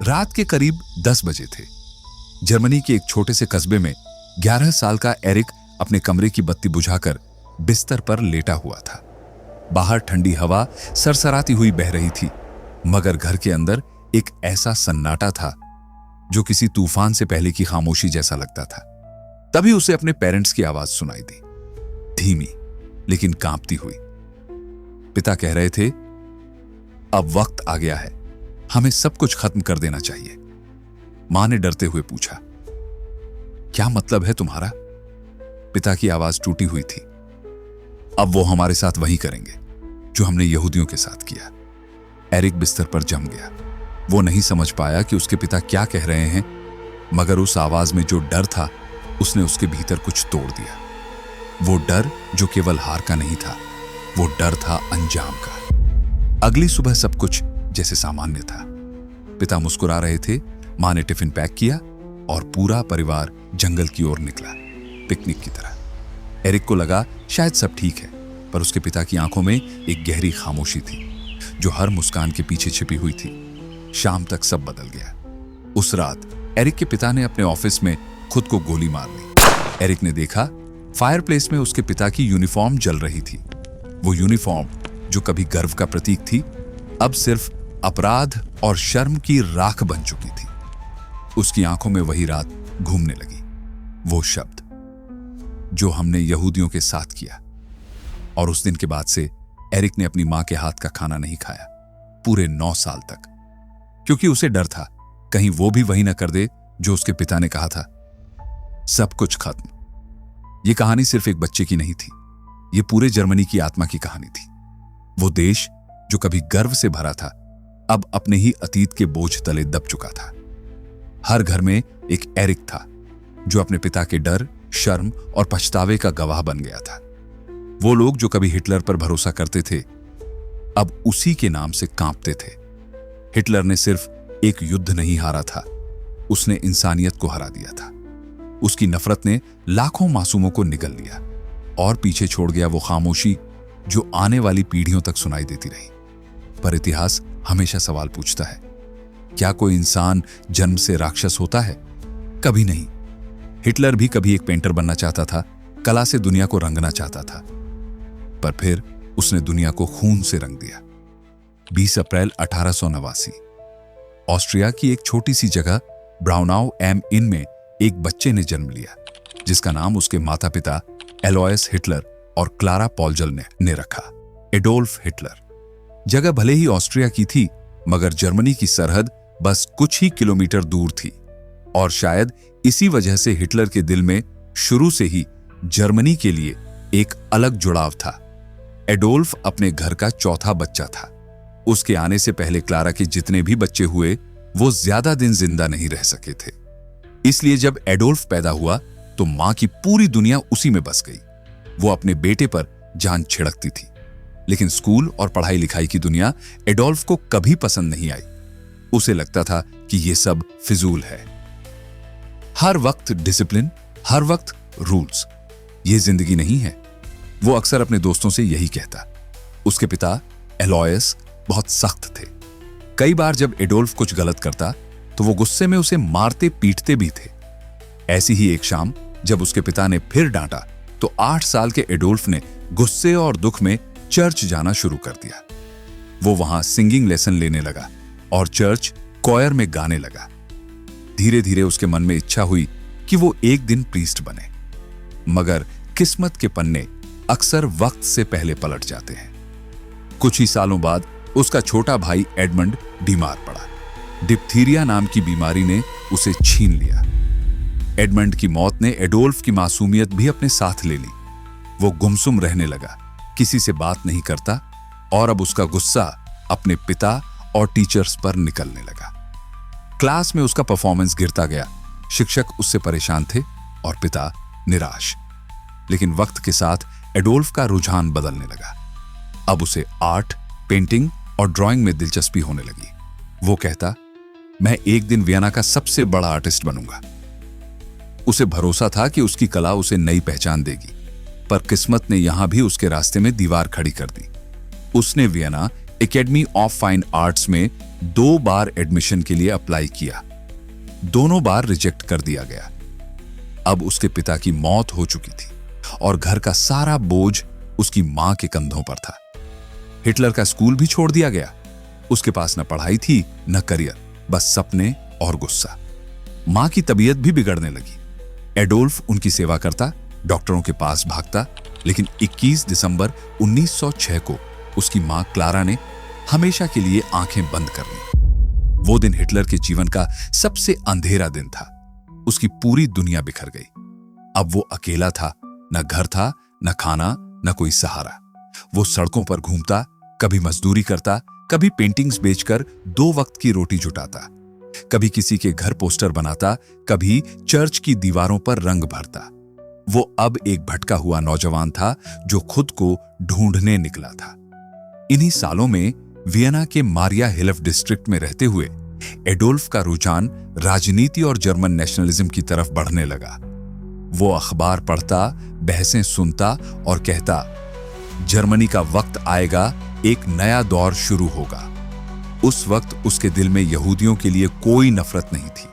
रात के करीब 10 बजे थे। जर्मनी के एक छोटे से कस्बे में 11 साल का एरिक अपने कमरे की बत्ती बुझाकर बिस्तर पर लेटा हुआ था। बाहर ठंडी हवा सरसराती हुई बह रही थी, मगर घर के अंदर एक ऐसा सन्नाटा था जो किसी तूफान से पहले की खामोशी जैसा लगता था। तभी उसे अपने पेरेंट्स की आवाज सुनाई दी, धीमी लेकिन कांपती हुई। पिता कह रहे थे, अब वक्त आ गया है, हमें सब कुछ खत्म कर देना चाहिए। मां ने डरते हुए पूछा, क्या मतलब है तुम्हारा? पिता की आवाज टूटी हुई थी, अब वो हमारे साथ वही करेंगे जो हमने यहूदियों के साथ किया। एरिक बिस्तर पर जम गया। वो नहीं समझ पाया कि उसके पिता क्या कह रहे हैं, मगर उस आवाज में जो डर था उसने उसके भीतर कुछ तोड़ दिया। वो डर जो केवल हार का नहीं था, वो डर था अंजाम का। अगली सुबह सब कुछ जैसे सामान्य था। पिता मुस्कुरा रहे थे, मां ने टिफिन पैक किया और पूरा परिवार जंगल की ओर निकला, पिकनिक की तरह। एरिक को लगा शायद सब ठीक है, पर उसके पिता की आंखों में एक गहरी खामोशी थी जो हर मुस्कान के पीछे छिपी हुई थी। शाम तक सब बदल गया। उस रात एरिक के पिता ने अपने ऑफिस में खुद को गोली मार ली। एरिक ने देखा फायरप्लेस में उसके पिता की यूनिफॉर्म जल रही थी। वो यूनिफॉर्म जो कभी गर्व का प्रतीक थी, अब सिर्फ अपराध और शर्म की राख बन चुकी थी। उसकी आंखों में वही रात घूमने लगी, वो शब्द जो हमने यहूदियों के साथ किया। और उस दिन के बाद से एरिक ने अपनी मां के हाथ का खाना नहीं खाया पूरे 9 साल तक, क्योंकि उसे डर था कहीं वो भी वही ना कर दे जो उसके पिता ने कहा था। सब कुछ खत्म। ये कहानी सिर्फ एक बच्चे की नहीं थी, ये पूरे जर्मनी की आत्मा की कहानी थी। वो देश जो कभी गर्व से भरा था, अब अपने ही अतीत के बोझ तले दब चुका था। हर घर में एक एरिक था जो अपने पिता के डर, शर्म और पछतावे का गवाह बन गया था। वो लोग जो कभी हिटलर पर भरोसा करते थे, अब उसी के नाम से कांपते थे। हिटलर ने सिर्फ एक युद्ध नहीं हारा था, उसने इंसानियत को हरा दिया था। उसकी नफरत ने लाखों मासूमों को निगल लिया और पीछे छोड़ गया वो खामोशी जो आने वाली पीढ़ियों तक सुनाई देती रही। पर इतिहास हमेशा सवाल पूछता है, क्या कोई इंसान जन्म से राक्षस होता है? कभी नहीं। हिटलर भी कभी एक पेंटर बनना चाहता था, कला से दुनिया को रंगना चाहता था, पर फिर उसने दुनिया को खून से रंग दिया। 20 अप्रैल 1889 ऑस्ट्रिया की एक छोटी सी जगह ब्राउनाउ एम इन में एक बच्चे ने जन्म लिया, जिसका नाम उसके माता पिता एलोयस हिटलर और क्लारा पॉल्जल ने रखा, एडोल्फ हिटलर। जगह भले ही ऑस्ट्रिया की थी, मगर जर्मनी की सरहद बस कुछ ही किलोमीटर दूर थी, और शायद इसी वजह से हिटलर के दिल में शुरू से ही जर्मनी के लिए एक अलग जुड़ाव था। एडोल्फ अपने घर का चौथा बच्चा था। उसके आने से पहले क्लारा के जितने भी बच्चे हुए, वो ज्यादा दिन जिंदा नहीं रह सके थे। इसलिए जब एडोल्फ पैदा हुआ तो मां की पूरी दुनिया उसी में बस गई। वो अपने बेटे पर जान छिड़कती थी, लेकिन स्कूल और पढ़ाई लिखाई की दुनिया एडोल्फ को कभी पसंद नहीं आई। उसे लगता था कि ये सब फिजूल है। हर वक्त डिसिप्लिन, हर वक्त रूल्स, ये जिंदगी नहीं है। वो अक्सर अपने दोस्तों से यही कहता। उसके पिता एलोयस बहुत सख्त थे। कई बार जब एडोल्फ कुछ गलत करता तो वो गुस्से में उसे मारते पीटते भी थे। ऐसी ही एक शाम जब उसके पिता ने फिर डांटा तो 8 साल के एडोल्फ ने गुस्से और दुख में चर्च जाना शुरू कर दिया। वो वहां सिंगिंग लेसन लेने लगा और चर्च कॉयर में गाने लगा। धीरे धीरे उसके मन में इच्छा हुई कि वो एक दिन प्रीस्ट बने, मगर किस्मत के पन्ने अक्सर वक्त से पहले पलट जाते हैं। कुछ ही सालों बाद उसका छोटा भाई एडमंड बीमार पड़ा। डिप्थीरिया नाम की बीमारी ने उसे छीन लिया। एडमंड की मौत ने एडोल्फ की मासूमियत भी अपने साथ ले ली। वो गुमसुम रहने लगा, किसी से बात नहीं करता, और अब उसका गुस्सा अपने पिता और टीचर्स पर निकलने लगा। क्लास में उसका परफॉर्मेंस गिरता गया। शिक्षक उससे परेशान थे और पिता निराश। लेकिन वक्त के साथ एडोल्फ का रुझान बदलने लगा। अब उसे आर्ट, पेंटिंग और ड्राइंग में दिलचस्पी होने लगी। वो कहता, मैं एक दिन वियना का सबसे बड़ा आर्टिस्ट बनूंगा। उसे भरोसा था कि उसकी कला उसे नई पहचान देगी, पर किस्मत ने यहां भी उसके रास्ते में दीवार खड़ी कर दी। उसने Vienna academy of fine arts में 2 बार एडमिशन के लिए अप्लाई किया। दोनों बार रिजेक्ट कर दिया गया। अब उसके पिता की मौत हो चुकी थी और घर का सारा बोझ उसकी मां के कंधों पर था। हिटलर का स्कूल भी छोड़ दिया गया। उसके पास न पढ़ाई थी न करियर, बस सपने और गुस्सा। मां की तबीयत भी बिगड़ने लगी। एडोल्फ उनकी सेवा करता, डॉक्टरों के पास भागता, लेकिन 21 दिसंबर 1906 को उसकी मां क्लारा ने हमेशा के लिए आंखें बंद कर ली। वो दिन हिटलर के जीवन का सबसे अंधेरा दिन था। उसकी पूरी दुनिया बिखर गई। अब वो अकेला था, न घर था, न खाना, न कोई सहारा। वो सड़कों पर घूमता, कभी मजदूरी करता, कभी पेंटिंग्स बेचकर 2 वक्त की रोटी जुटाता, कभी किसी के घर पोस्टर बनाता, कभी चर्च की दीवारों पर रंग भरता। वो अब एक भटका हुआ नौजवान था जो खुद को ढूंढने निकला था। इन्हीं सालों में वियना के मारिया हिल्फ डिस्ट्रिक्ट में रहते हुए एडोल्फ का रुझान राजनीति और जर्मन नेशनलिज्म की तरफ बढ़ने लगा। वो अखबार पढ़ता, बहसें सुनता और कहता, जर्मनी का वक्त आएगा, एक नया दौर शुरू होगा। उस वक्त उसके दिल में यहूदियों के लिए कोई नफरत नहीं थी,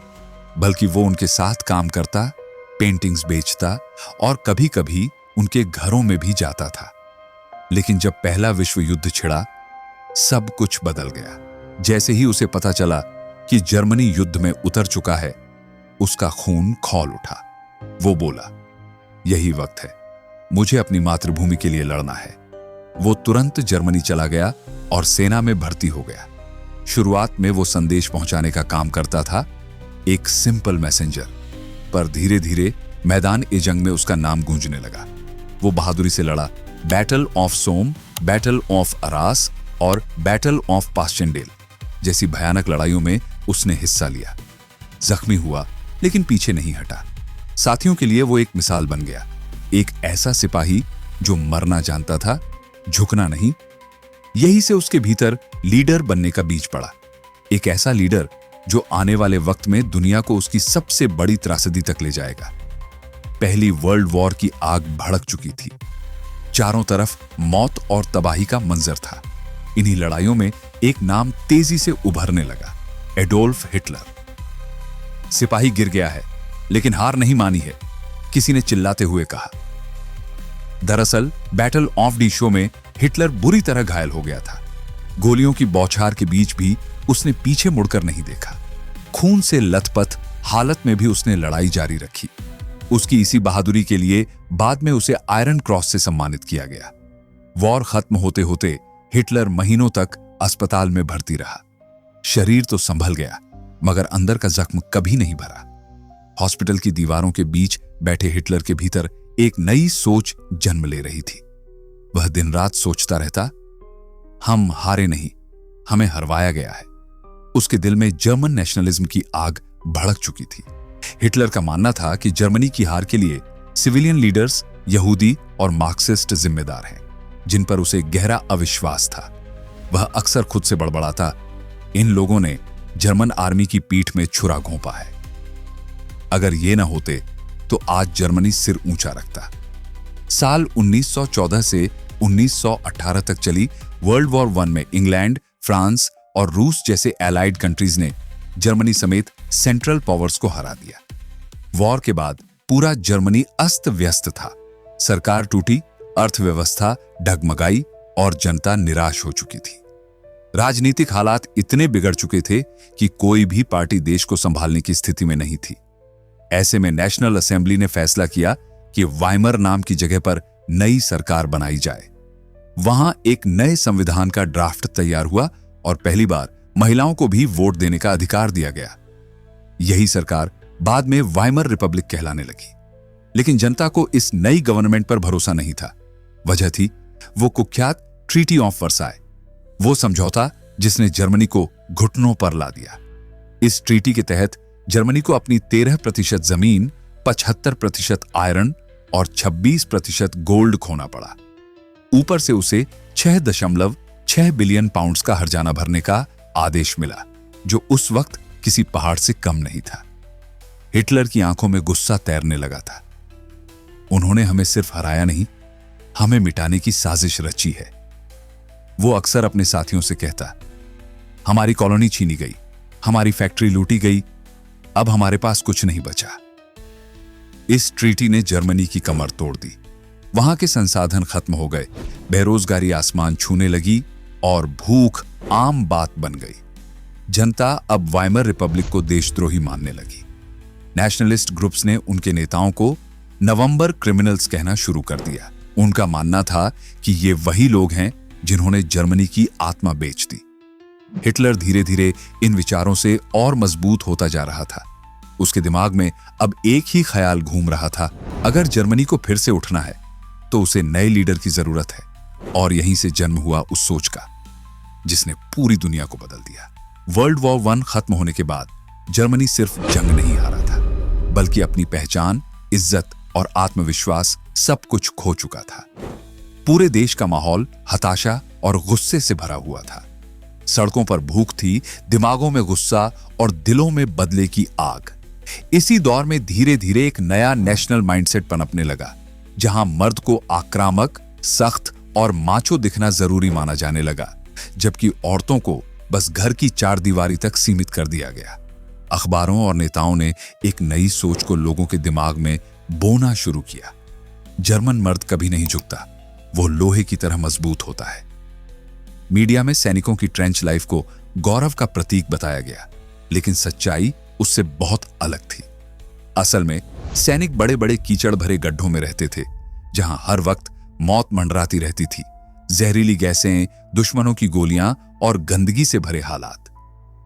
बल्कि वो उनके साथ काम करता, पेंटिंग्स बेचता और कभी-कभी उनके घरों में भी जाता था। लेकिन जब पहला विश्व युद्ध छिड़ा, सब कुछ बदल गया। जैसे ही उसे पता चला कि जर्मनी युद्ध में उतर चुका है, उसका खून खौल उठा। वो बोला, यही वक्त है, मुझे अपनी मातृभूमि के लिए लड़ना है। वो तुरंत जर्मनी चला गया और सेना में भर्ती हो गया। शुरुआत में वो संदेश पहुंचाने का काम करता था, एक सिंपल मैसेंजर, पर धीरे धीरे मैदान ए जंग में उसका नाम गूंजने लगा। वो बहादुरी से लड़ा। Battle of Somme, battle of Arras और बैटल ऑफ पाश्चेंडेल जैसी भयानक लड़ाइयों में उसने हिस्सा लिया। जख्मी हुआ लेकिन पीछे नहीं हटा। साथियों के लिए वो एक मिसाल बन गया, एक ऐसा सिपाही जो मरना जानता था, झुकना नहीं। यही से उसके भीतर लीडर बनने का बीज पड़ा। एक ऐसा लीडर जो आने वाले वक्त में दुनिया को उसकी सबसे बड़ी त्रासदी तक ले जाएगा। पहली वर्ल्ड वॉर की आग भड़क चुकी थी। चारों तरफ मौत और तबाही का मंजर था। इन्हीं लड़ाइयों में एक नाम तेजी से उभरने लगा, एडोल्फ हिटलर। सिपाही गिर गया है, लेकिन हार नहीं मानी है, किसी ने चिल्लाते हुए कहा। दरअसल बैटल ऑफ डी शो में हिटलर बुरी तरह घायल हो गया था। गोलियों की बौछार के बीच भी उसने पीछे मुड़कर नहीं देखा। खून से लथपथ हालत में भी उसने लड़ाई जारी रखी। उसकी इसी बहादुरी के लिए बाद में उसे आयरन क्रॉस से सम्मानित किया गया। वॉर खत्म होते होते हिटलर महीनों तक अस्पताल में भर्ती रहा। शरीर तो संभल गया, मगर अंदर का जख्म कभी नहीं भरा। हॉस्पिटल की दीवारों के बीच बैठे हिटलर के भीतर एक नई सोच जन्म ले रही थी। वह दिन रात सोचता रहता, हम हारे नहीं, हमें हरवाया गया है। उसके दिल में जर्मन नेशनलिज्म की आग भड़क चुकी थी। हिटलर का मानना था कि जर्मनी की हार के लिए सिविलियन लीडर्स, यहूदी और मार्क्सिस्ट जिम्मेदार हैं, जिन पर उसे गहरा अविश्वास था। वह अक्सर खुद से बड़बड़ाता, इन लोगों ने जर्मन आर्मी की पीठ में छुरा घोंपा है। अगर ये ना होते तो आज जर्मनी सिर ऊंचा रखता। साल 1914 से 1918 तक चली वर्ल्ड वॉर 1 में इंग्लैंड, फ्रांस और रूस जैसे एलाइड कंट्रीज ने जर्मनी समेत सेंट्रल पावर्स को हरा दिया। वॉर के बाद पूरा जर्मनी अस्त व्यस्त था। सरकार टूटी, अर्थव्यवस्था डगमगाई और जनता निराश हो चुकी थी। राजनीतिक हालात इतने बिगड़ चुके थे कि कोई भी पार्टी देश को संभालने की स्थिति में नहीं थी। ऐसे में नेशनल असेंबली ने फैसला किया कि वाइमर नाम की जगह पर नई सरकार बनाई जाए। वहां एक नए संविधान का ड्राफ्ट तैयार हुआ और पहली बार महिलाओं को भी वोट देने का अधिकार दिया गया। यही सरकार बाद में वाइमर रिपब्लिक कहलाने लगी। लेकिन जनता को इस नई गवर्नमेंट पर भरोसा नहीं था। वजह थी वो कुख्यात ट्रीटी ऑफ वर्साय, वो समझौता जिसने जर्मनी को घुटनों पर ला दिया। इस ट्रीटी के तहत जर्मनी को अपनी 13% जमीन, 75% आयरन और 26% गोल्ड खोना पड़ा। ऊपर से उसे 6.6 बिलियन पाउंड्स का हर्जाना भरने का आदेश मिला, जो उस वक्त किसी पहाड़ से कम नहीं था। हिटलर की आंखों में गुस्सा तैरने लगा था। उन्होंने हमें सिर्फ हराया नहीं, हमें मिटाने की साजिश रची है। वो अक्सर अपने साथियों से कहता, हमारी कॉलोनी छीनी गई, हमारी फैक्ट्री लूटी गई, अब हमारे पास कुछ नहीं बचा। इस ट्रीटी ने जर्मनी की कमर तोड़ दी। वहां के संसाधन खत्म हो गए, बेरोजगारी आसमान छूने लगी और भूख आम बात बन गई। जनता अब वाइमर रिपब्लिक को देशद्रोही मानने लगी। नेशनलिस्ट ग्रुप्स ने उनके नेताओं को नवंबर क्रिमिनल्स कहना शुरू कर दिया। उनका मानना था कि ये वही लोग हैं जिन्होंने जर्मनी की आत्मा बेच दी। हिटलर धीरे धीरे इन विचारों से और मजबूत होता जा रहा था। उसके दिमाग में अब एक ही ख्याल घूम रहा था, अगर जर्मनी को फिर से उठना है तो उसे नए लीडर की जरूरत है। और यहीं से जन्म हुआ उस सोच का जिसने पूरी दुनिया को बदल दिया। वर्ल्ड वॉर 1 खत्म होने के बाद जर्मनी सिर्फ जंग नहीं हारा था, बल्कि अपनी पहचान, इज्जत और आत्मविश्वास सब कुछ खो चुका था। पूरे देश का माहौल हताशा और गुस्से से भरा हुआ था। सड़कों पर भूख थी, दिमागों में गुस्सा और दिलों में बदले की आग। इसी दौर में धीरे धीरे एक नया नेशनल माइंडसेट पनपने लगा, जहां मर्द को आक्रामक, सख्त और माचो दिखना जरूरी माना जाने लगा, जबकि औरतों को बस घर की चारदीवारी तक सीमित कर दिया गया। अखबारों और नेताओं ने एक नई सोच को लोगों के दिमाग में बोना शुरू किया। जर्मन मर्द कभी नहीं झुकता, वो लोहे की तरह मजबूत होता है। मीडिया में सैनिकों की ट्रेंच लाइफ को गौरव का प्रतीक बताया गया, लेकिन सच्चाई उससे बहुत अलग थी। असल में सैनिक बड़े बड़े कीचड़ भरे गड्ढों में रहते थे, जहां हर वक्त मौत मंडराती रहती थी। जहरीली गैसें, दुश्मनों की गोलियां और गंदगी से भरे हालात।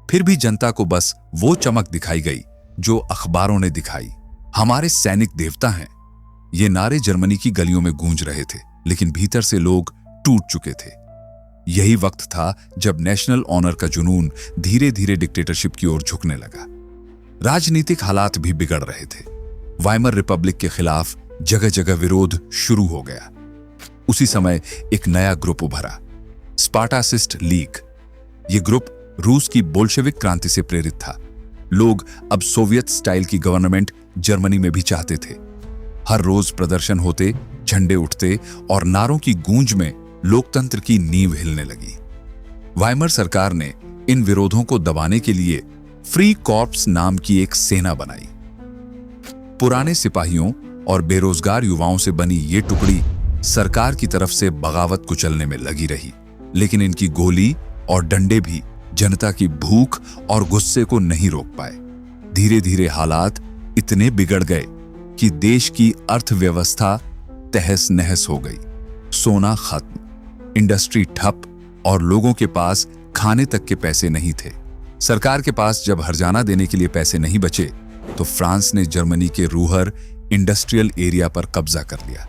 फिर भी जनता को बस वो चमक दिखाई गई जो अखबारों ने दिखाई। हमारे सैनिक देवता हैं। ये नारे जर्मनी की गलियों में गूंज रहे थे, लेकिन भीतर से लोग टूट चुके थे। यही वक्त था जब नेशनल ऑनर का जुनून धीरे धीरे डिक्टेटरशिप की ओर झुकने लगा। राजनीतिक हालात भी बिगड़ रहे थे। वाइमर रिपब्लिक के खिलाफ जगह जगह विरोध शुरू हो गया। उसी समय एक नया ग्रुप उभरा, स्पार्टासिस्ट लीग। यह ग्रुप रूस की बोल्शेविक क्रांति से प्रेरित था। लोग अब सोवियत स्टाइल की गवर्नमेंट जर्मनी में भी चाहते थे। हर रोज प्रदर्शन होते, झंडे उठते और नारों की गूंज में लोकतंत्र की नींव हिलने लगी। वाइमर सरकार ने इन विरोधों को दबाने के लिए फ्री कॉर्प्स नाम की एक सेना बनाई। पुराने सिपाहियों और बेरोजगार युवाओं से बनी ये टुकड़ी सरकार की तरफ से बगावत कुचलने में लगी रही, लेकिन इनकी गोली और डंडे भी जनता की भूख और गुस्से को नहीं रोक पाए। धीरे धीरे हालात इतने बिगड़ गए कि देश की अर्थव्यवस्था तहस नहस हो गई। सोना खत्म, इंडस्ट्री ठप और लोगों के पास खाने तक के पैसे नहीं थे। सरकार के पास जब हर्जाना देने के लिए पैसे नहीं बचे, तो फ्रांस ने जर्मनी के रूहर इंडस्ट्रियल एरिया पर कब्जा कर लिया।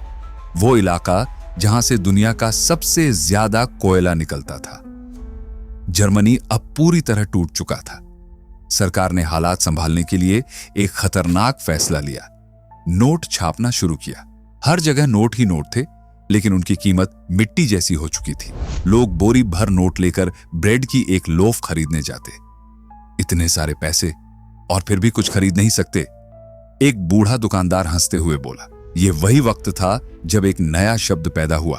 वो इलाका जहां से दुनिया का सबसे ज्यादा कोयला निकलता था। जर्मनी अब पूरी तरह टूट चुका था। सरकार ने हालात संभालने के लिए एक खतरनाक फैसला लिया। नोट छापना शुरू किया। हर जगह नोट ही नोट थे, लेकिन उनकी कीमत मिट्टी जैसी हो चुकी थी। लोग बोरी भर नोट लेकर ब्रेड की एक लोफ खरीदने जाते। इतने सारे पैसे और फिर भी कुछ खरीद नहीं सकते। एक बूढ़ा दुकानदार हंसते हुए बोला। यह वही वक्त था जब एक नया शब्द पैदा हुआ,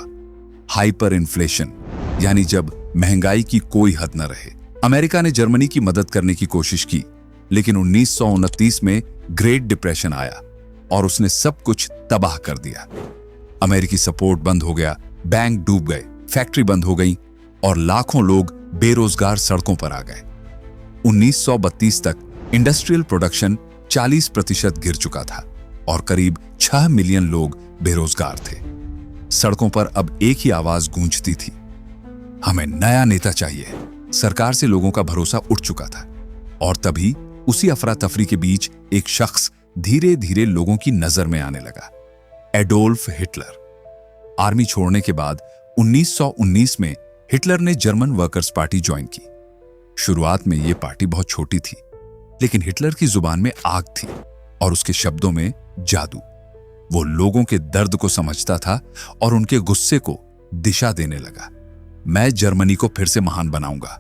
हाइपर इन्फ्लेशन, यानी जब महंगाई की कोई हद न रहे। अमेरिका ने जर्मनी की मदद करने की कोशिश की, लेकिन 1929 में ग्रेट डिप्रेशन आया और उसने सब कुछ तबाह कर दिया। अमेरिकी सपोर्ट बंद हो गया, बैंक डूब गए, फैक्ट्री बंद हो गई और लाखों लोग बेरोजगार सड़कों पर आ गए। 1932 तक इंडस्ट्रियल प्रोडक्शन 40% गिर चुका था और करीब 6 मिलियन लोग बेरोजगार थे। सड़कों पर अब एक ही आवाज गूंजती थी, हमें नया नेता चाहिए। सरकार से लोगों का भरोसा उठ चुका था और तभी उसी अफरा तफरी के बीच एक शख्स धीरे धीरे लोगों की नजर में आने लगा, एडोल्फ हिटलर। आर्मी छोड़ने के बाद 1919 में हिटलर ने जर्मन वर्कर्स पार्टी ज्वाइन की। शुरुआत में यह पार्टी बहुत छोटी थी, लेकिन हिटलर की जुबान में आग थी और उसके शब्दों में जादू। वो लोगों के दर्द को समझता था और उनके गुस्से को दिशा देने लगा। मैं जर्मनी को फिर से महान बनाऊंगा,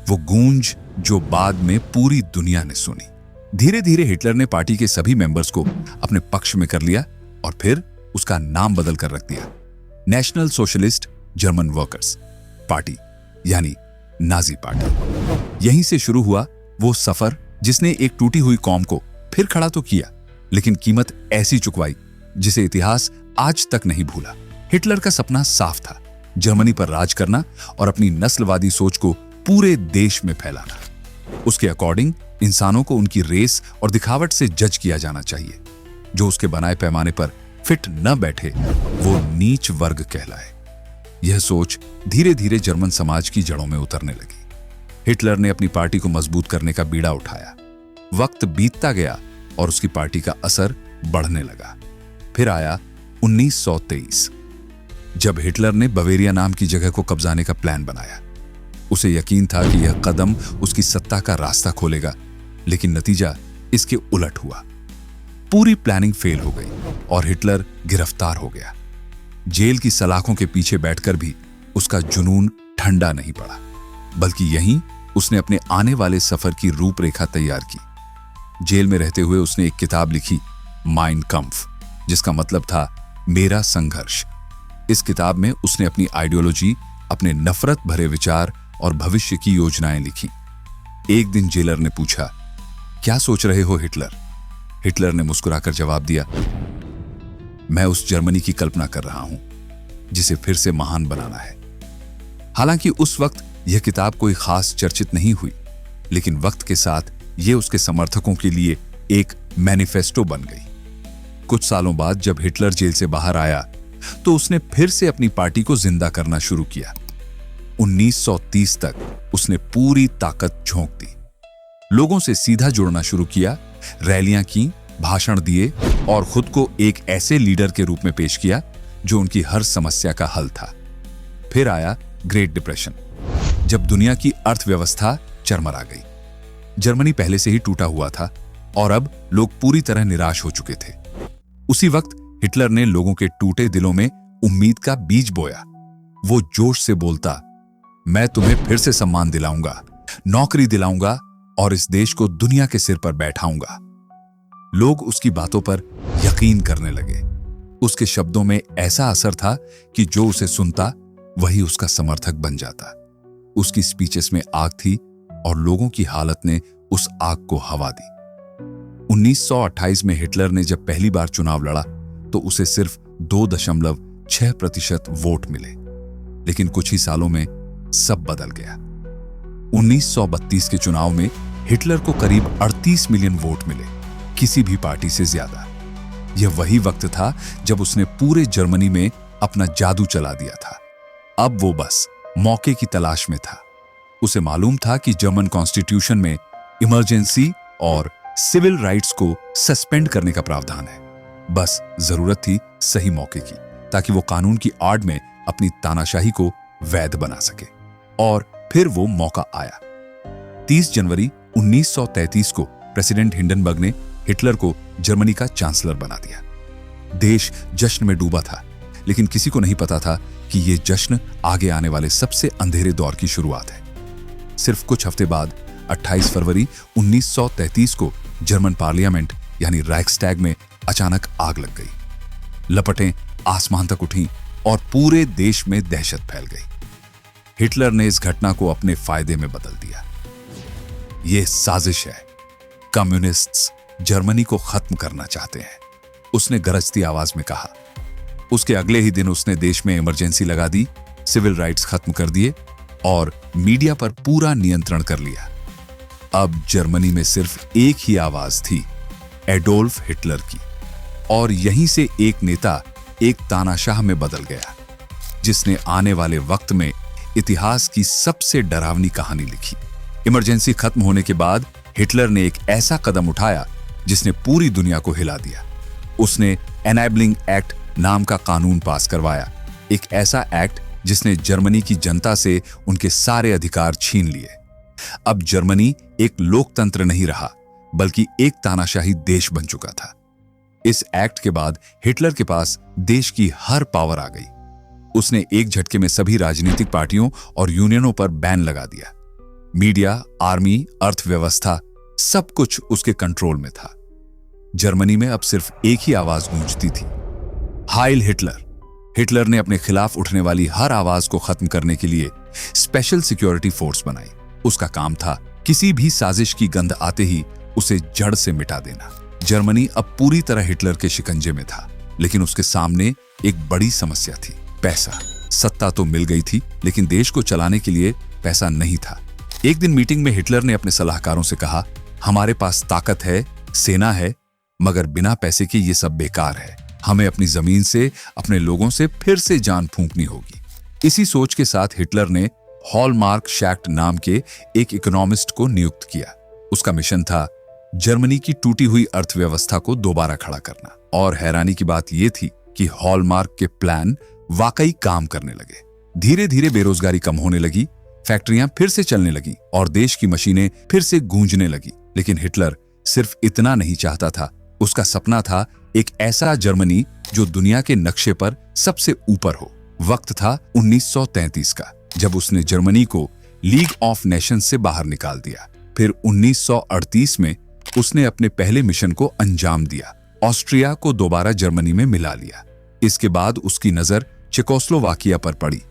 वो गूंज जो बाद में पूरी दुनिया ने सुनी। धीरे धीरे हिटलर ने पार्टी के सभी मेंबर्स को अपने पक्ष में कर लिया और फिर उसका नाम बदल कर रख दिया, national socialist German workers. Party यानी नाजी पार्टी। यहीं से शुरू हुआ वो सफर जिसने एक टूटी हुई कौम को फिर खड़ा तो किया, लेकिन कीमत ऐसी चुकवाई जिसे इतिहास आज तक नहीं भूला। हिटलर का सपना साफ था, जर्मनी पर राज करना और अपनी नस्लवादी सोच को पूरे देश में फैलाना। उसके अकॉर्डिंग इंसानों को उनकी रेस और दिखावट से जज किया जाना चाहिए। जो उसके बनाए पैमाने पर फिट न बैठे वो नीच वर्ग कहलाए। यह सोच धीरे धीरे जर्मन समाज की जड़ों में उतरने लगी। हिटलर ने अपनी पार्टी को मजबूत करने का बीड़ा उठाया। वक्त बीतता गया और उसकी पार्टी का असर बढ़ने लगा। फिर आया 1923, जब हिटलर ने बवेरिया नाम की जगह को कब्जाने का प्लान बनाया। उसे यकीन था कि यह कदम उसकी सत्ता का रास्ता खोलेगा, लेकिन नतीजा इसके उलट हुआ। पूरी प्लानिंग फेल हो गई और हिटलर गिरफ्तार हो गया। जेल की सलाखों के पीछे बैठकर भी उसका जुनून ठंडा नहीं पड़ा, बल्कि यहीं उसने अपने आने वाले सफर की रूपरेखा तैयार की। जेल में रहते हुए उसने एक किताब लिखी, माइन कम्फ, जिसका मतलब था मेरा संघर्ष। इस किताब में उसने अपनी आइडियोलॉजी, अपने नफरत भरे विचार और भविष्य की योजनाएं लिखी। एक दिन जेलर ने पूछा, क्या सोच रहे हो हिटलर? हिटलर ने मुस्कुराकर जवाब दिया, मैं उस जर्मनी की कल्पना कर रहा हूं जिसे फिर से महान बनाना है। हालांकि उस वक्त यह किताब कोई खास चर्चित नहीं हुई, लेकिन वक्त के साथ यह उसके समर्थकों के लिए एक मैनिफेस्टो बन गई। कुछ सालों बाद जब हिटलर जेल से बाहर आया तो उसने फिर से अपनी पार्टी को जिंदा करना शुरू किया। 1930 तक उसने पूरी ताकत झोंक दी, लोगों से सीधा जुड़ना शुरू किया, रैलियां की, भाषण दिए और खुद को एक ऐसे लीडर के रूप में पेश किया जो उनकी हर समस्या का हल था। फिर आया ग्रेट डिप्रेशन, जब दुनिया की अर्थव्यवस्था चरमरा गई। जर्मनी पहले से ही टूटा हुआ था और अब लोग पूरी तरह निराश हो चुके थे। उसी वक्त हिटलर ने लोगों के टूटे दिलों में उम्मीद का बीज बोया। वो जोश से बोलता, मैं तुम्हें फिर से सम्मान दिलाऊंगा, नौकरी दिलाऊंगा और इस देश को दुनिया के सिर पर बैठाऊंगा। लोग उसकी बातों पर यकीन करने लगे। उसके शब्दों में ऐसा असर था कि जो उसे सुनता वही उसका समर्थक बन जाता। उसकी स्पीचेस में आग थी और लोगों की हालत ने उस आग को हवा दी। 1928 में हिटलर ने जब पहली बार चुनाव लड़ा तो उसे सिर्फ 2.6% वोट मिले, लेकिन कुछ ही सालों में सब बदल गया। 1932 के चुनाव में हिटलर को करीब 38 मिलियन वोट मिले, किसी भी पार्टी से ज्यादा। यह वही वक्त था जब उसने पूरे जर्मनी में अपना जादू चला दिया था। अब वो बस मौके की तलाश में था। उसे मालूम था कि जर्मन कॉन्स्टिट्यूशन में इमरजेंसी और सिविल राइट्स को सस्पेंड करने का प्रावधान है। बस जरूरत थी सही मौके की, ताकि वो कानून की आड़ में अपनी तानाशाही को वैध बना सके। और फिर वो मौका आया। 30 जनवरी 1933 को प्रेसिडेंट हिंडनबर्ग ने हिटलर को जर्मनी का चांसलर बना दिया। देश जश्न में डूबा था, लेकिन किसी को नहीं पता था कि यह जश्न आगे आने वाले सबसे अंधेरे दौर की शुरुआत है। सिर्फ कुछ हफ्ते बाद 28 फरवरी 1933 को जर्मन पार्लियामेंट यानी राइक्सटैग में अचानक आग लग गई। लपटें आसमान तक उठी और पूरे देश में दहशत फैल गई। हिटलर ने इस घटना को अपने फायदे में बदल दिया। यह साजिश है, कम्युनिस्ट्स जर्मनी को खत्म करना चाहते हैं, उसने गरजती आवाज में कहा। उसके अगले ही दिन उसने देश में इमरजेंसी लगा दी, सिविल राइट्स खत्म कर दिए और मीडिया पर पूरा नियंत्रण कर लिया। अब जर्मनी में सिर्फ एक ही आवाज थी, एडोल्फ हिटलर की। और यहीं से एक नेता एक तानाशाह में बदल गया, जिसने आने वाले वक्त में इतिहास की सबसे डरावनी कहानी लिखी। इमरजेंसी खत्म होने के बाद हिटलर ने एक ऐसा कदम उठाया जिसने पूरी दुनिया को हिला दिया। उसने एनेबलिंग एक्ट नाम का कानून पास करवाया, एक ऐसा एक्ट जिसने जर्मनी की जनता से उनके सारे अधिकार छीन लिए। अब जर्मनी एक लोकतंत्र नहीं रहा, बल्कि एक तानाशाही देश बन चुका था। इस एक्ट के बाद हिटलर के पास देश की हर पावर आ गई। उसने एक झटके में सभी राजनीतिक पार्टियों और यूनियनों पर बैन लगा दिया। मीडिया, आर्मी, अर्थव्यवस्था, सब कुछ उसके कंट्रोल में था। जर्मनी में अब सिर्फ एक ही आवाज गूंजती थी, हाइल हिटलर। हिटलर ने अपने खिलाफ उठने वाली हर आवाज को खत्म करने के लिए स्पेशल सिक्योरिटी फोर्स बनाई। उसका काम था किसी भी साजिश की गंध आते ही उसे जड़ से मिटा देना। जर्मनी अब पूरी तरह हिटलर के शिकंजे में था, लेकिन उसके सामने एक बड़ी समस्या थी, पैसा। सत्ता तो मिल गई थी, लेकिन देश को चलाने के लिए पैसा नहीं था। एक दिन मीटिंग में हिटलर ने अपने सलाहकारों से कहा, हमारे पास ताकत है, सेना है, मगर बिना पैसे के ये सब बेकार है। हमें अपनी जमीन से, अपने लोगों से फिर से जान फूंकनी होगी। इसी सोच के साथ हिटलर ने हॉलमार्क शैक्ट नाम के एक इकोनॉमिस्ट को नियुक्त किया। उसका मिशन था जर्मनी की टूटी हुई अर्थव्यवस्था को दोबारा खड़ा करना। और हैरानी की बात यह थी कि हॉलमार्क के प्लान वाकई काम करने लगे। धीरे धीरे बेरोजगारी कम होने लगी, फैक्ट्रियां फिर से चलने लगी और देश की मशीनें फिर से गूंजने लगी। लेकिन हिटलर सिर्फ इतना नहीं चाहता था। उसका सपना था एक ऐसा जर्मनी जो दुनिया के नक्शे पर सबसे ऊपर हो। वक्त था 1933 का, जब उसने जर्मनी को लीग ऑफ नेशंस से बाहर निकाल दिया। फिर 1938 में उसने अपने पहले मिशन को अंजाम दिया, ऑस्ट्रिया को दोबारा जर्मनी में मिला लिया। इसके बाद उसकी नजर चेकोस्लोवाकिया पर पड़ी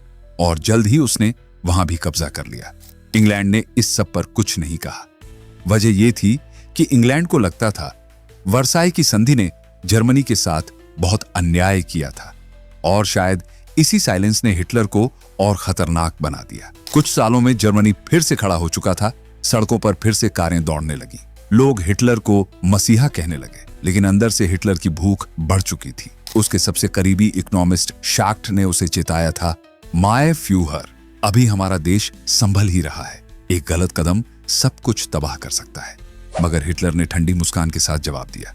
और जल्द ही उसने वहां भी कब्जा कर लिया। इंग्लैंड ने इस सब पर कुछ नहीं कहा। वजह यह थी कि इंग्लैंड को लगता था वर्साई की संधि ने जर्मनी के साथ बहुत अन्याय किया था, और शायद इसी साइलेंस ने हिटलर को और खतरनाक बना दिया। कुछ सालों में जर्मनी फिर से खड़ा हो चुका था। सड़कों पर फिर से कारें दौड़ने लगी। लोग हिटलर को मसीहा कहने लगे, लेकिन अंदर से हिटलर की भूख बढ़ चुकी थी। उसके सबसे करीबी इकोनॉमिस्ट शैक्ट ने उसे चेताया था, माय फ्यूहर, अभी हमारा देश संभल ही रहा है, एक गलत कदम सब कुछ तबाह कर सकता है। मगर हिटलर ने ठंडी मुस्कान के साथ जवाब दिया,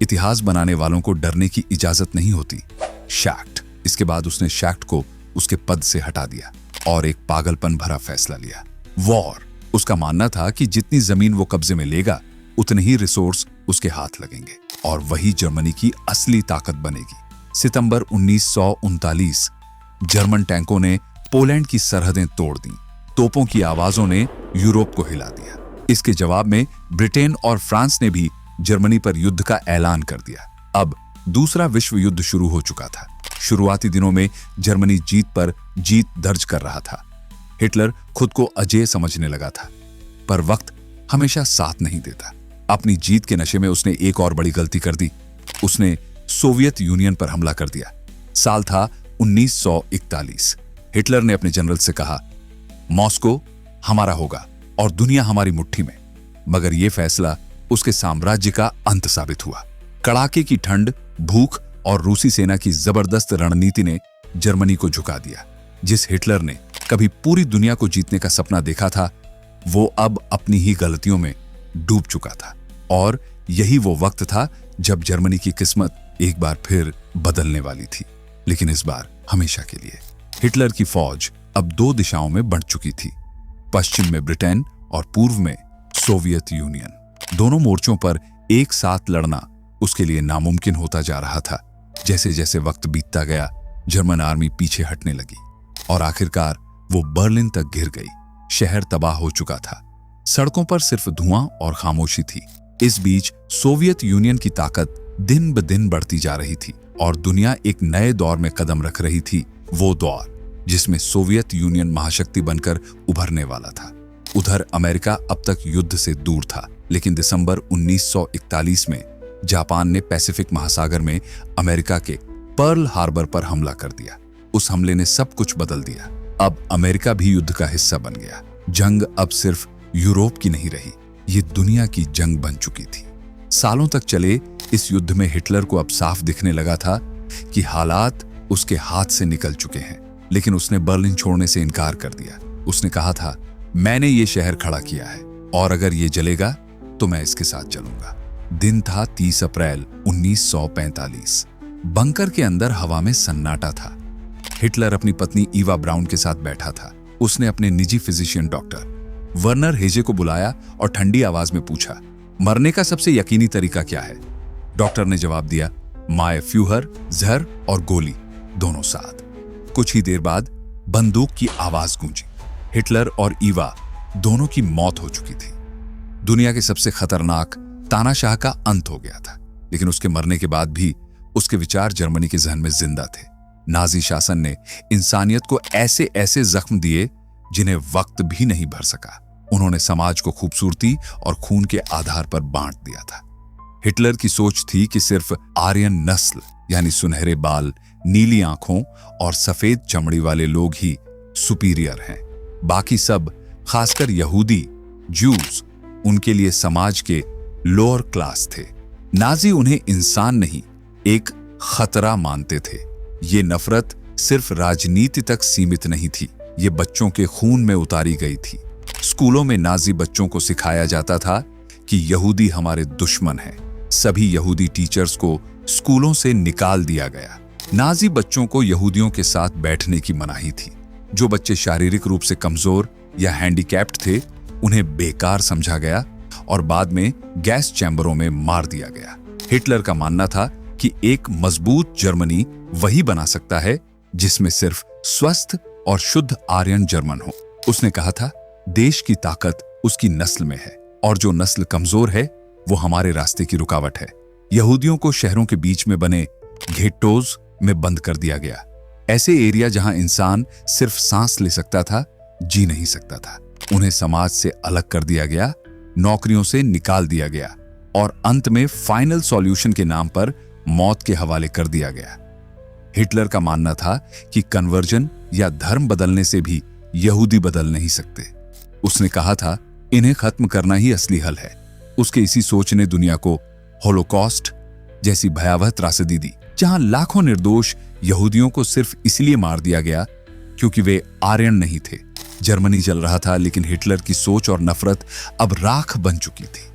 इतिहास बनाने वालों को डरने की इजाजत नहीं होती, शैक्ट। इसके बाद उसने शैक्ट को उसके पद से हटा दिया और एक पागलपन भरा फैसला लिया, वॉर। उसका मानना था कि जितनी जमीन वो कब्जे में लेगा, उतने ही रिसोर्स उसके हाथ लगेंगे और वही जर्मनी की असली ताकत बनेगी। सितंबर 1939 जर्मन टैंकों ने पोलैंड की सरहदें तोड़ दी। तोपों की आवाजों ने यूरोप को हिला दिया। इसके जवाब में ब्रिटेन और फ्रांस ने भी जर्मनी पर युद्ध का ऐलान कर दिया। अब दूसरा विश्व युद्ध शुरू हो चुका था। शुरुआती दिनों में जर्मनी जीत पर जीत दर्ज कर रहा था। हिटलर खुद को अजेय समझने लगा था, पर वक्त हमेशा साथ नहीं देता। अपनी जीत के नशे में उसने एक और बड़ी गलती कर दी। उसने सोवियत यूनियन पर हमला कर दिया। साल था 1941। हिटलर ने अपने जनरल से कहा, मॉस्को हमारा होगा और दुनिया हमारी मुट्ठी में। मगर यह फैसला उसके साम्राज्य का अंत साबित हुआ। कड़ाके की ठंड, भूख और रूसी सेना की जबरदस्त रणनीति ने जर्मनी को झुका दिया। जिस हिटलर ने कभी पूरी दुनिया को जीतने का सपना देखा था, वो अब अपनी ही गलतियों में डूब चुका था। और यही वो वक्त था जब जर्मनी की किस्मत एक बार फिर बदलने वाली थी, लेकिन इस बार हमेशा के लिए। हिटलर की फौज अब दो दिशाओं में बढ़ चुकी थी, पश्चिम में ब्रिटेन और पूर्व में सोवियत यूनियन। दोनों मोर्चों पर एक साथ लड़ना उसके लिए नामुमकिन होता जा रहा था। जैसे जैसे वक्त बीतता गया, जर्मन आर्मी पीछे हटने लगी और आखिरकार वो बर्लिन तक घिर गई। शहर तबाह हो चुका था। सड़कों पर सिर्फ धुआं और खामोशी थी। इस बीच सोवियत यूनियन की ताकत दिन ब दिन बढ़ती जा रही थी और दुनिया एक नए दौर में कदम रख रही थी, वो दौर जिसमें सोवियत यूनियन महाशक्ति बनकर उभरने वाला था। उधर अमेरिका अब तक युद्ध से दूर था, लेकिन दिसंबर 1941 में जापान ने पैसिफिक महासागर में अमेरिका के पर्ल हार्बर पर हमला कर दिया। उस हमले ने सब कुछ बदल दिया। अब अमेरिका भी युद्ध का हिस्सा बन गया। जंग अब सिर्फ यूरोप की नहीं रही, ये दुनिया की जंग बन चुकी थी। सालों तक चले इस युद्ध में हिटलर को अब साफ दिखने लगा था कि हालात उसके हाथ से निकल चुके हैं, लेकिन उसने बर्लिन छोड़ने से इनकार कर दिया। उसने कहा था, मैंने ये शहर खड़ा किया है और अगर ये जलेगा तो मैं इसके साथ जलूंगा। दिन था 30 अप्रैल 1945। बंकर के अंदर हवा में सन्नाटा था। हिटलर अपनी पत्नी ईवा ब्राउन के साथ बैठा था। उसने अपने निजी फिजिशियन डॉक्टर वर्नर हेजे को बुलाया और ठंडी आवाज में पूछा, मरने का सबसे यकीनी तरीका क्या है? डॉक्टर ने जवाब दिया, माय फ्यूहर, जहर और गोली दोनों साथ। कुछ ही देर बाद बंदूक की आवाज गूंजी। हिटलर और ईवा दोनों की मौत हो चुकी थी। दुनिया के सबसे खतरनाक तानाशाह का अंत हो गया था, लेकिन उसके मरने के बाद भी उसके विचार जर्मनी के जहन में जिंदा थे। नाजी शासन ने इंसानियत को ऐसे ऐसे जख्म दिए जिन्हें वक्त भी नहीं भर सका। उन्होंने समाज को खूबसूरती और खून के आधार पर बांट दिया था। हिटलर की सोच थी कि सिर्फ आर्यन नस्ल यानी सुनहरे बाल, नीली आंखों और सफेद चमड़ी वाले लोग ही सुपीरियर हैं। बाकी सब, खासकर यहूदी, ज्यूज, उनके लिए समाज के लोअर क्लास थे। नाजी उन्हें इंसान नहीं, एक खतरा मानते थे। ये नफरत सिर्फ राजनीति तक सीमित नहीं थी, ये बच्चों के खून में उतारी गई थी। स्कूलों में नाजी बच्चों को सिखाया जाता था कि यहूदी हमारे दुश्मन हैं। सभी यहूदी टीचर्स को स्कूलों से निकाल दिया गया। नाजी बच्चों को यहूदियों के साथ बैठने की मनाही थी। जो बच्चे शारीरिक रूप से कमजोर या हैंडीकैप्ड थे, उन्हें बेकार समझा गया और बाद में गैस चैम्बरों में मार दिया गया। हिटलर का मानना था कि एक मजबूत जर्मनी वही बना सकता है जिसमें सिर्फ स्वस्थ और शुद्ध आर्यन जर्मन हो। उसने कहा था, देश की ताकत उसकी नस्ल में है और जो नस्ल कमजोर है वो हमारे रास्ते की रुकावट है। यहूदियों को शहरों के बीच में बने घेट्टोज में बंद कर दिया गया, ऐसे एरिया जहां इंसान सिर्फ सांस ले सकता था, जी नहीं सकता था। उन्हें समाज से अलग कर दिया गया, नौकरियों से निकाल दिया गया और अंत में फाइनल सॉल्यूशन के नाम पर मौत के हवाले कर दिया गया। हिटलर का मानना था कि कन्वर्जन या धर्म बदलने से भी यहूदी बदल नहीं सकते। उसने कहा था, इन्हें खत्म करना ही असली हल है। उसके इसी सोच ने दुनिया को होलोकॉस्ट जैसी भयावह त्रासदी दी, जहां लाखों निर्दोष यहूदियों को सिर्फ इसलिए मार दिया गया क्योंकि वे आर्यन नहीं थे। जर्मनी जल रहा था, लेकिन हिटलर की सोच और नफरत अब राख बन चुकी थी।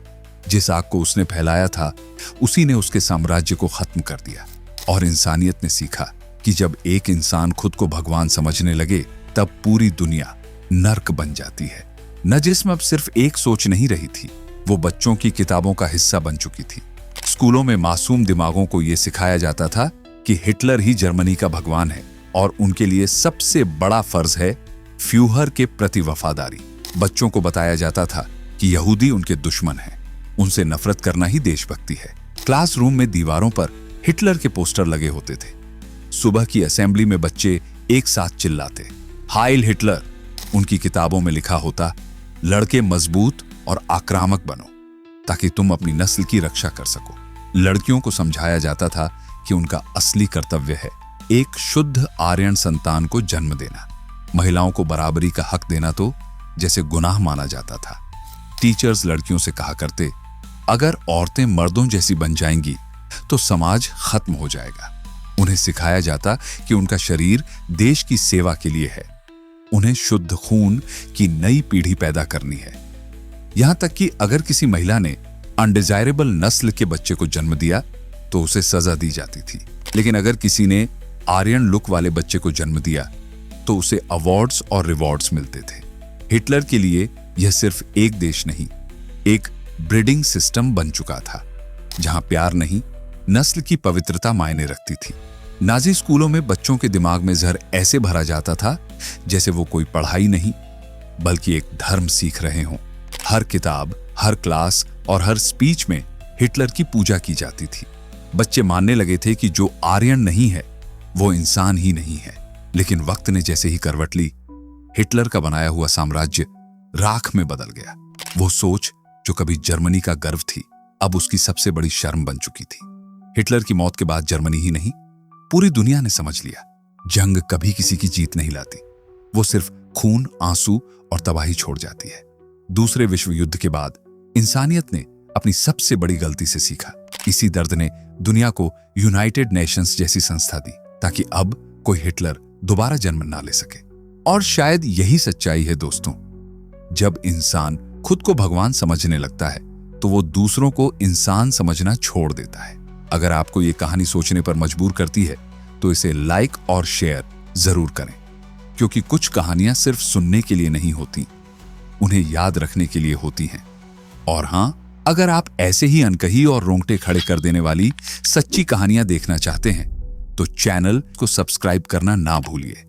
जिस आग को उसने फैलाया था, उसी ने उसके साम्राज्य को खत्म कर दिया। और इंसानियत ने सीखा कि जब एक इंसान खुद को भगवान समझने लगे, तब पूरी दुनिया नर्क बन जाती है। नजिस्म अब सिर्फ एक सोच नहीं रही थी, वो बच्चों की किताबों का हिस्सा बन चुकी थी। स्कूलों में मासूम दिमागों को यह सिखाया जाता था कि हिटलर ही जर्मनी का भगवान है और उनके लिए सबसे बड़ा फर्ज है फ्यूहर के प्रति वफादारी। बच्चों को बताया जाता था कि यहूदी उनके दुश्मन हैं, उनसे नफरत करना ही देशभक्ति है। क्लासरूम में दीवारों पर हिटलर के पोस्टर लगे होते थे। सुबह की असेंबली में बच्चे एक साथ चिल्लाते, हाइल हिटलर। उनकी किताबों में लिखा होता, लड़के मजबूत और आक्रामक बनो ताकि तुम अपनी नस्ल की रक्षा कर सको। लड़कियों को समझाया जाता था कि उनका असली कर्तव्य है एक शुद्ध आर्यन संतान को जन्म देना। महिलाओं को बराबरी का हक देना तो जैसे गुनाह माना जाता था। टीचर्स लड़कियों से कहा करते, अगर औरतें मर्दों जैसी बन जाएंगी तो समाज खत्म हो जाएगा। उन्हें सिखाया जाता कि उनका शरीर देश की सेवा के लिए है। उन्हें शुद्ध खून की नई पीढ़ी पैदा करनी है। यहां तक कि अगर किसी महिला ने अनडिजायरेबल नस्ल के बच्चे को जन्म दिया तो उसे सजा दी जाती थी, लेकिन अगर किसी ने आर्यन लुक वाले बच्चे को जन्म दिया तो उसे अवार्ड्स और रिवॉर्ड्स मिलते थे। हिटलर के लिए यह सिर्फ एक देश नहीं, एक ब्रीडिंग सिस्टम बन चुका था, जहां प्यार नहीं, नस्ल की पवित्रता मायने रखती थी। नाजी स्कूलों में बच्चों के दिमाग में जहर ऐसे भरा जाता था जैसे वो कोई पढ़ाई नहीं बल्कि एक धर्म सीख रहे हों। हर किताब, हर क्लास और हर स्पीच में हिटलर की पूजा की जाती थी। बच्चे मानने लगे थे कि जो आर्यन नहीं है वो इंसान ही नहीं है। लेकिन वक्त ने जैसे ही करवट ली, हिटलर का बनाया हुआ साम्राज्य राख में बदल गया। वो सोच जो कभी जर्मनी का गर्व थी, अब उसकी सबसे बड़ी शर्म बन चुकी थी। हिटलर की मौत के बाद जर्मनी ही नहीं, पूरी दुनिया ने समझ लिया, जंग कभी किसी की जीत नहीं लाती, वो सिर्फ खून, आंसू और तबाही छोड़ जाती है। दूसरे विश्व युद्ध के बाद इंसानियत ने अपनी सबसे बड़ी गलती से सीखा। इसी दर्द ने दुनिया को यूनाइटेड नेशंस जैसी संस्था दी ताकि अब कोई हिटलर दोबारा जन्म ना ले सके। और शायद यही सच्चाई है दोस्तों, जब इंसान खुद को भगवान समझने लगता है तो वो दूसरों को इंसान समझना छोड़ देता है। अगर आपको ये कहानी सोचने पर मजबूर करती है तो इसे लाइक और शेयर जरूर करें, क्योंकि कुछ कहानियां सिर्फ सुनने के लिए नहीं होती, उन्हें याद रखने के लिए होती हैं। और हां, अगर आप ऐसे ही अनकही और रोंगटे खड़े कर देने वाली सच्ची कहानियां देखना चाहते हैं तो चैनल को सब्सक्राइब करना ना भूलिए।